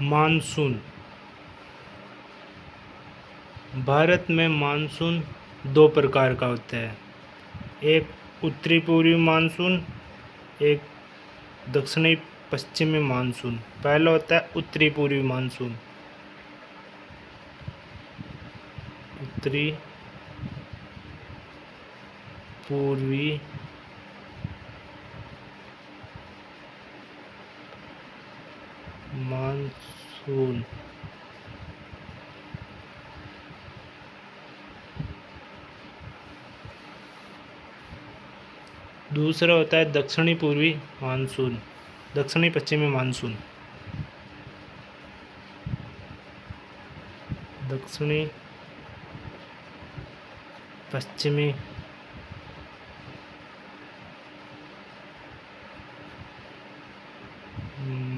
Monsoon. Bharat में monsoon दो प्रकार का होता है, एक उत्तरी पूर्वी मानसून, एक दक्षिणी पश्चिमी मानसून। पहला होता है उत्तरी पूर्वी मानसून। उत्तरी पूर्वी मानसून। दूसरा होता है दक्षिणी पूर्वी मानसून, दक्षिणी पश्चिमी मानसून। दक्षिणी पश्चिमी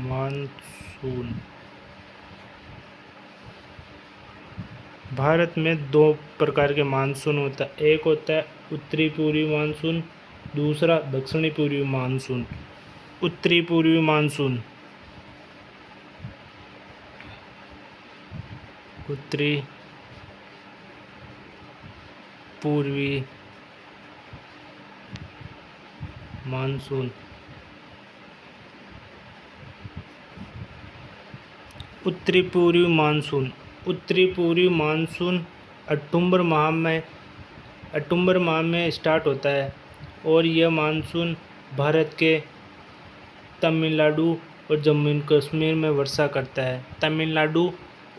मानसून। भारत में दो प्रकार के मानसून होता है, एक होता है उत्तरी पूर्वी मानसून, दूसरा दक्षिणी पूर्वी मानसून। उत्तरी पूर्वी मानसून, उत्तरी पूर्वी मानसून। उत्तरी पूर्वी मानसून, उत्तरी पूर्वी मानसून अक्टूबर माह में स्टार्ट होता है और यह मानसून भारत के तमिलनाडु और जम्मू कश्मीर में वर्षा करता है। तमिलनाडु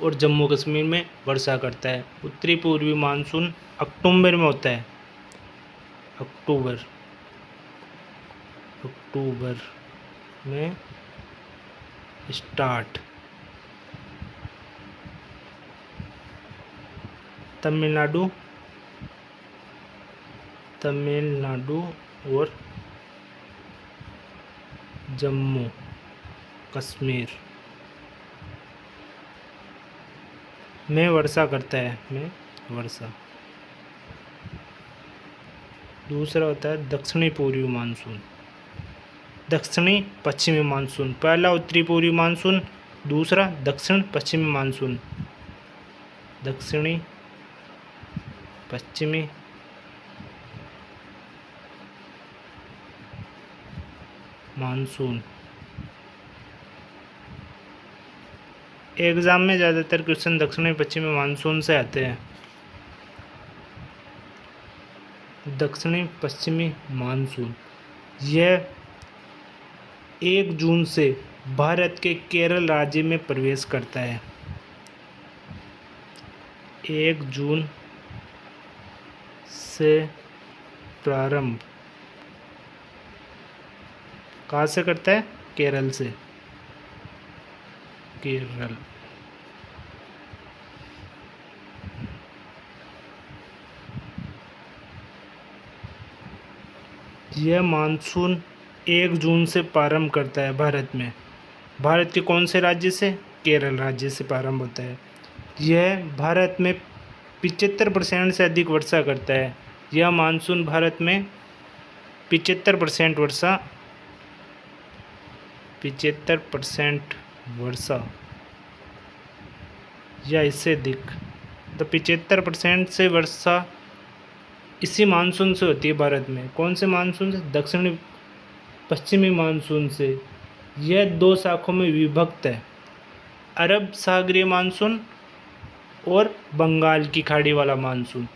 और जम्मू कश्मीर में वर्षा करता है। उत्तरी पूर्वी मानसून अक्टूबर में होता है। अक्टूबर में स्टार्ट। तमिलनाडु और जम्मू कश्मीर में वर्षा करता है। दूसरा होता है दक्षिणी पूर्वी मानसून, दक्षिणी पश्चिमी मानसून। पहला उत्तरी पूर्वी मानसून, दूसरा दक्षिण पश्चिमी मानसून। दक्षिणी पश्चिमी मानसून। एग्जाम में ज़्यादातर क्वेश्चन दक्षिणी पश्चिमी मानसून से आते हैं। दक्षिणी पश्चिमी मानसून यह 1 जून से भारत के केरल राज्य में प्रवेश करता है। 1 जून से प्रारंभ कहाँ से करता है? केरल से। केरल। यह मानसून 1 जून से प्रारंभ करता है भारत में। भारत के कौन से राज्य से? केरल राज्य से प्रारंभ होता है। यह भारत में 75% से अधिक वर्षा करता है। यह मानसून भारत में 75% वर्षा या इससे अधिक, तो 75% से वर्षा इसी मानसून से होती है भारत में। कौन से मानसून से? दक्षिणी पश्चिमी मानसून से। यह 2 शाखों में विभक्त है, अरब सागरीय मानसून और बंगाल की खाड़ी वाला मानसून।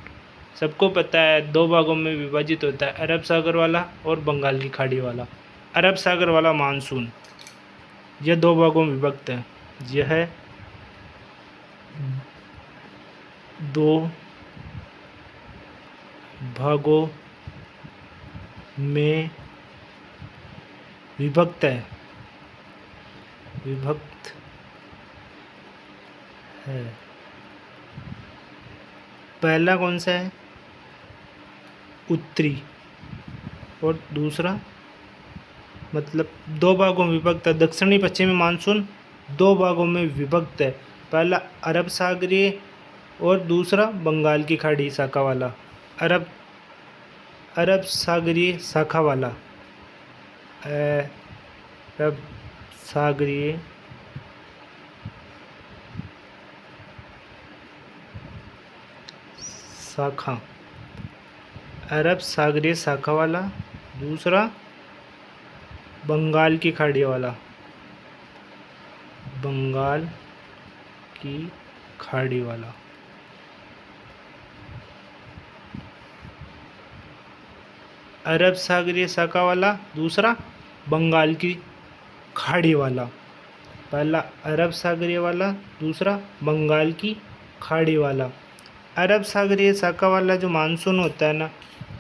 सबको पता है 2 भागों में विभाजित होता है, अरब सागर वाला और बंगाल की खाड़ी वाला। अरब सागर वाला मानसून यह 2 भागों में विभक्त है। यह 2 भागों में विभक्त है। पहला कौन सा है? उत्तरी, और दूसरा मतलब 2 भागों में विभक्त है। दक्षिणी पश्चिमी मानसून 2 भागों में विभक्त है, पहला अरब सागरीय और दूसरा बंगाल की खाड़ी शाखा वाला। अरब सागरीय शाखा वाला। अरब सागरीय शाखा, अरब सागरीय शाखा वाला। दूसरा बंगाल की खाड़ी वाला, बंगाल की खाड़ी वाला। अरब सागरीय शाखा वाला, दूसरा बंगाल की खाड़ी वाला। पहला अरब सागरीय वाला, दूसरा बंगाल की खाड़ी वाला। अरब सागरीय शाखा वाला जो मानसून होता है ना,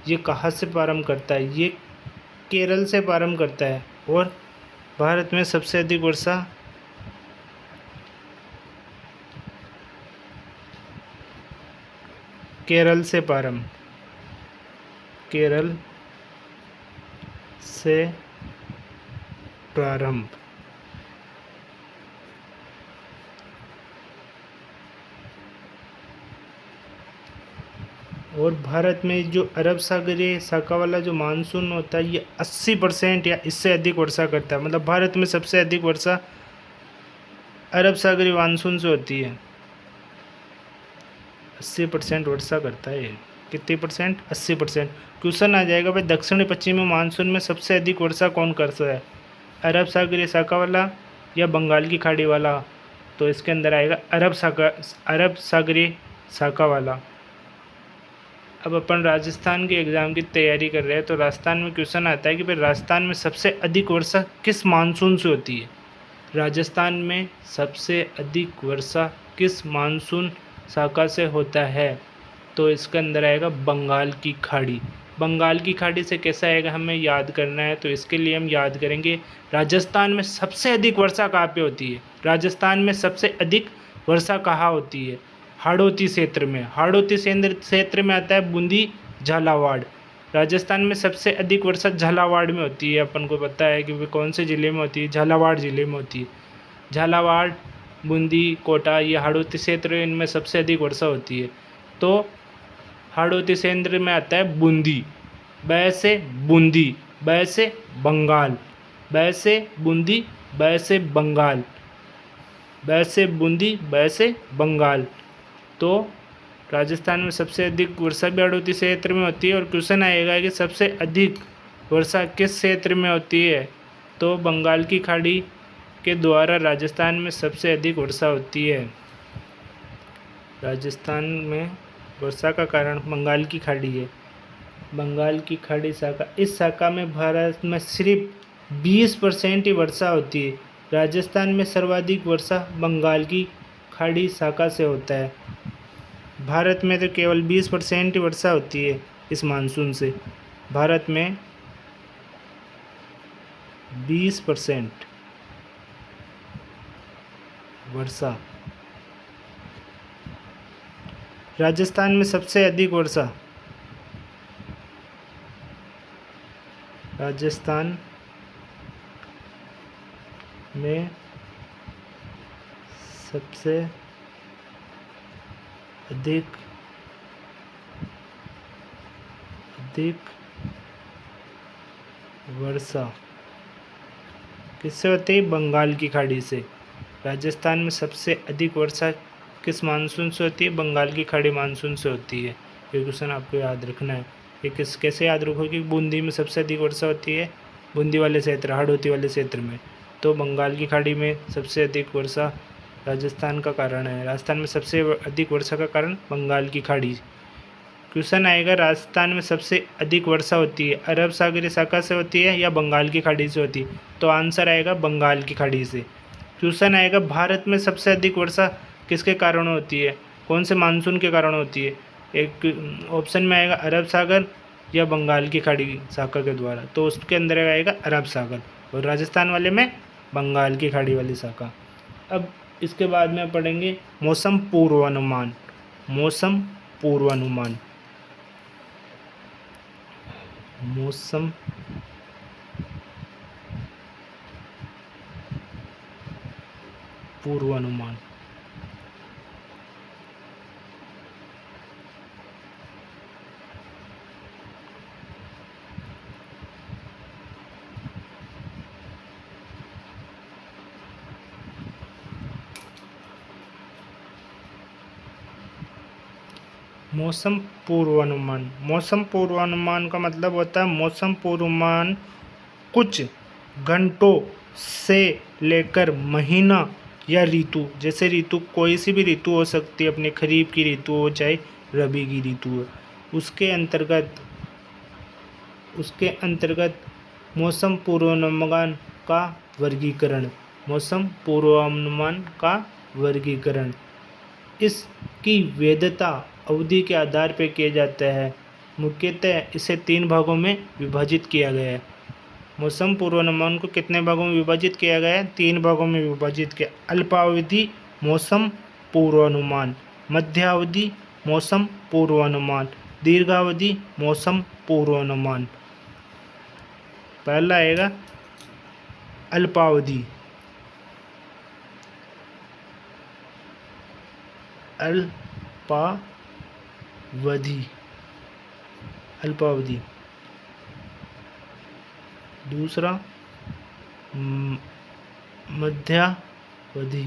ये कहाँ से प्रारंभ करता है? ये केरल से प्रारंभ करता है और भारत में सबसे अधिक वर्षा केरल से प्रारंभ, केरल से प्रारंभ। और भारत में जो अरब सागरीय शाखा वाला जो मानसून होता है, ये 80% या इससे अधिक वर्षा करता है। मतलब भारत में सबसे अधिक वर्षा अरब सागरीय मानसून से होती है। 80% वर्षा करता है। कितनी परसेंट? 80%। क्वेश्चन आ जाएगा भाई, दक्षिणी पश्चिमी मानसून में सबसे अधिक वर्षा कौन करता है? अरब सागरीय शाखा वाला या बंगाल की खाड़ी वाला? तो इसके अंदर आएगा अरब सागरीय शाखा वाला। अब अपन राजस्थान के एग्ज़ाम की तैयारी कर रहे हैं, तो राजस्थान में क्वेश्चन आता है कि भाई राजस्थान में सबसे अधिक वर्षा किस मानसून से होती है? राजस्थान में सबसे अधिक वर्षा किस मानसून शाखा से होता है? तो इसके अंदर आएगा बंगाल की खाड़ी। बंगाल की खाड़ी से कैसा आएगा हमें याद करना है, तो इसके लिए हम याद करेंगे राजस्थान में सबसे अधिक वर्षा कहाँ पे होती है? राजस्थान में सबसे अधिक वर्षा कहाँ होती है? हाड़ौती क्षेत्र में। हाड़ौती क्षेत्र में आता है बूंदी, झालावाड़। राजस्थान में सबसे अधिक वर्षा झालावाड़ में होती है। अपन को पता है कि वे कौन से ज़िले में होती है? झालावाड़ ज़िले में होती है। झालावाड़, बूंदी, कोटा, ये हाड़ौती क्षेत्र, इनमें सबसे अधिक वर्षा होती है। तो हाड़ौती क्षेत्र में आता है बूंदी, ब से बूंदी, ब से बंगाल, ब से बूंदी, ब से बंगाल, ब से बूंदी, ब से बंगाल। तो राजस्थान में सबसे अधिक वर्षा भी हाड़ौती क्षेत्र में होती है। और क्वेश्चन आएगा कि सबसे अधिक वर्षा किस क्षेत्र में होती है? तो बंगाल की खाड़ी के द्वारा राजस्थान में सबसे अधिक वर्षा होती है। राजस्थान में वर्षा का कारण बंगाल की खाड़ी है। बंगाल की खाड़ी शाखा, इस शाखा में भारत में सिर्फ 20% ही वर्षा होती है। राजस्थान में सर्वाधिक वर्षा बंगाल की खाड़ी शाखा से होता है। भारत में तो केवल 20% ही वर्षा होती है इस मानसून से। भारत में 20% वर्षा। राजस्थान में सबसे अधिक वर्षा, राजस्थान में सबसे अधिक वर्षा किससे होती है? बंगाल की खाड़ी से। राजस्थान में सबसे अधिक वर्षा किस मानसून से होती है? बंगाल की खाड़ी मानसून से होती है। ये क्वेश्चन आपको याद रखना है। ये कैसे याद रखोगे? बूंदी में सबसे अधिक वर्षा होती है, बूंदी वाले क्षेत्र, हाड़ौती वाले क्षेत्र में। तो बंगाल की खाड़ी में सबसे अधिक वर्षा राजस्थान का कारण है। राजस्थान में सबसे अधिक वर्षा का कारण बंगाल की खाड़ी। क्वेश्चन आएगा राजस्थान में सबसे अधिक वर्षा होती है अरब सागरीय शाखा से होती है या बंगाल की खाड़ी से होती है? तो आंसर आएगा बंगाल की खाड़ी से। क्वेश्चन आएगा भारत में सबसे अधिक वर्षा किसके कारण होती है? कौन से मानसून के कारण होती है? एक ऑप्शन में आएगा अरब सागर या बंगाल की खाड़ी शाखा के द्वारा। तो उसके अंदर आएगा अरब सागर, और राजस्थान वाले में बंगाल की खाड़ी वाली शाखा। अब इसके बाद में पढ़ेंगे मौसम पूर्वानुमान। मौसम पूर्वानुमान, मौसम पूर्वानुमान। मौसम पूर्वानुमान। मौसम पूर्वानुमान का मतलब होता है मौसम पूर्वानुमान कुछ घंटों से लेकर महीना या ऋतु, जैसे ऋतु कोई सी भी ऋतु हो सकती है, अपने खरीफ की ऋतु हो चाहे रबी की ऋतु हो, उसके अंतर्गत मौसम पूर्वानुमान का वर्गीकरण। मौसम पूर्वानुमान का वर्गीकरण इसकी वैधता अवधि के आधार पर किया जाता है। मुख्यतः इसे 3 भागों में विभाजित किया गया है। मौसम पूर्वानुमान को कितने भागों में विभाजित किया गया है? 3 भागों में विभाजित किया। अल्पावधि मौसम पूर्वानुमान, मध्यावधि मौसम पूर्वानुमान, दीर्घावधि मौसम पूर्वानुमान। पहला आएगा अल्पावधि। अल्पावधि। दूसरा मध्यावधि।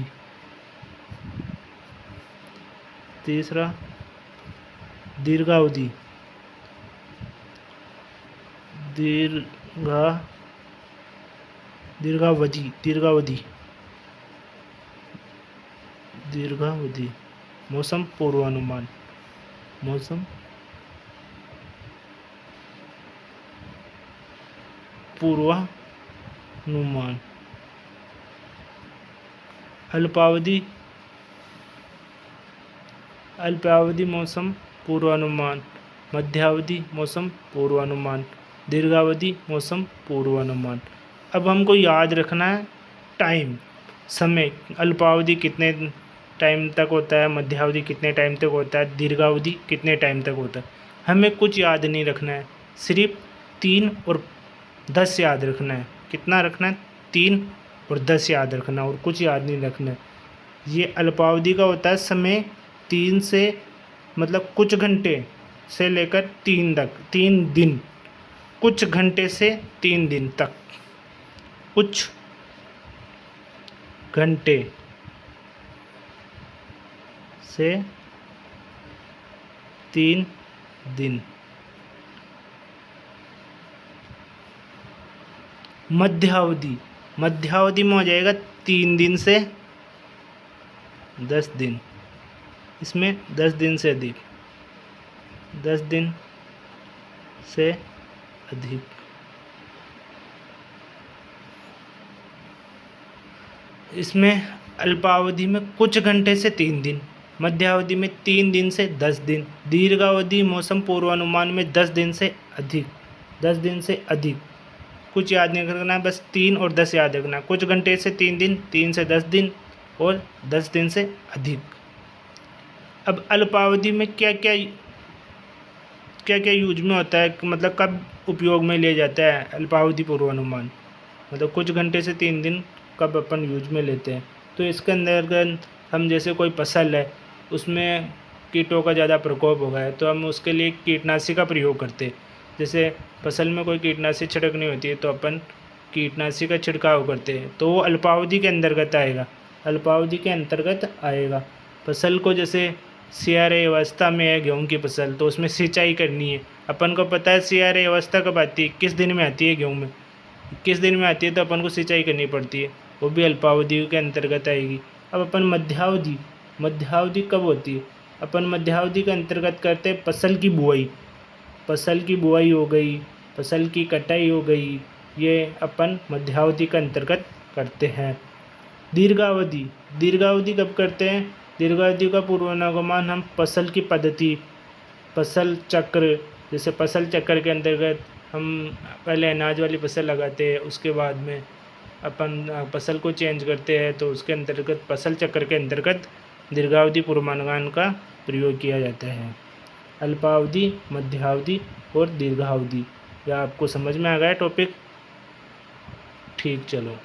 तीसरा दीर्घावधि। दीर्घावधि मौसम पूर्वानुमान। मौसम पूर्वानुमान। अल्पावधि मौसम पूर्वानुमान, मध्यावधि मौसम पूर्वानुमान, दीर्घावधि मौसम पूर्वानुमान। अब हमको याद रखना है टाइम, समय। अल्पावधि कितने टाइम तक होता है, मध्यावधि कितने टाइम तक होता है, दीर्घावधि कितने टाइम तक होता है। हमें कुछ याद नहीं रखना है, सिर्फ 3 और 10 याद रखना है। कितना रखना है? 3 और 10 याद रखना, और कुछ याद नहीं रखना है। ये अल्पावधि का होता है समय 3 से मतलब कुछ घंटे से लेकर 3 तक, 3 दिन, कुछ घंटे से 3 दिन तक, कुछ घंटे से 3 दिन। मध्यावधि में हो जाएगा 3 दिन से 10 दिन। इसमें 10 दिन से अधिक, 10 दिन से अधिक। इसमें अल्पावधि में कुछ घंटे से 3 दिन, मध्यावधि में 3 दिन से 10 दिन, दीर्घावधि मौसम पूर्वानुमान में 10 दिन से अधिक, 10 दिन से अधिक। कुछ याद नहीं रखना है, बस 3 और 10 याद रखना है। कुछ घंटे से 3 दिन, 3 से 10 दिन और 10 दिन से अधिक। अब अल्पावधि में क्या क्या यूज में होता है, मतलब कब उपयोग में लिया जाता है अल्पावधि पूर्वानुमान, मतलब कुछ घंटे से 3 दिन कब अपन यूज में लेते हैं। तो इसके अंदर अगर हम जैसे कोई फसल है उसमें कीटों का ज़्यादा प्रकोप हो गया है तो हम उसके लिए कीटनाशी का प्रयोग करते हैं। जैसे फसल में कोई कीटनाशी छिड़कनी होती है तो अपन कीटनाशी का छिड़काव करते हैं, तो वो अल्पावधि के अंतर्गत आएगा, अल्पावधि के अंतर्गत आएगा। फसल को जैसे सियारे अवस्था में है गेहूँ की फसल, तो उसमें सिंचाई करनी है। अपन को पता है सियारे अवस्था कब आती है, किस दिन में आती है गेहूँ में, किस दिन में आती है, तो अपन को सिंचाई करनी पड़ती है, वो भी अल्पावधि के अंतर्गत आएगी। अब अपन मध्यावधि कब होती है, अपन मध्यावधि के अंतर्गत करते हैं फसल की बुआई हो गई, फसल की कटाई हो गई, ये अपन मध्यावधि के अंतर्गत करते हैं। दीर्घावधि कब करते हैं? दीर्घावधि का पूर्वानुमान हम फसल की पद्धति, फसल चक्र, जैसे फसल चक्र के अंतर्गत हम पहले अनाज वाली फसल लगाते हैं, उसके बाद में अपन फसल को चेंज करते हैं, तो उसके अंतर्गत फसल चक्र के अंतर्गत दीर्घावधि पूर्वानुमान का प्रयोग किया जाता है। अल्पावधि, मध्यावधि और दीर्घावधि। यह आपको समझ में आ गया टॉपिक? ठीक, चलो।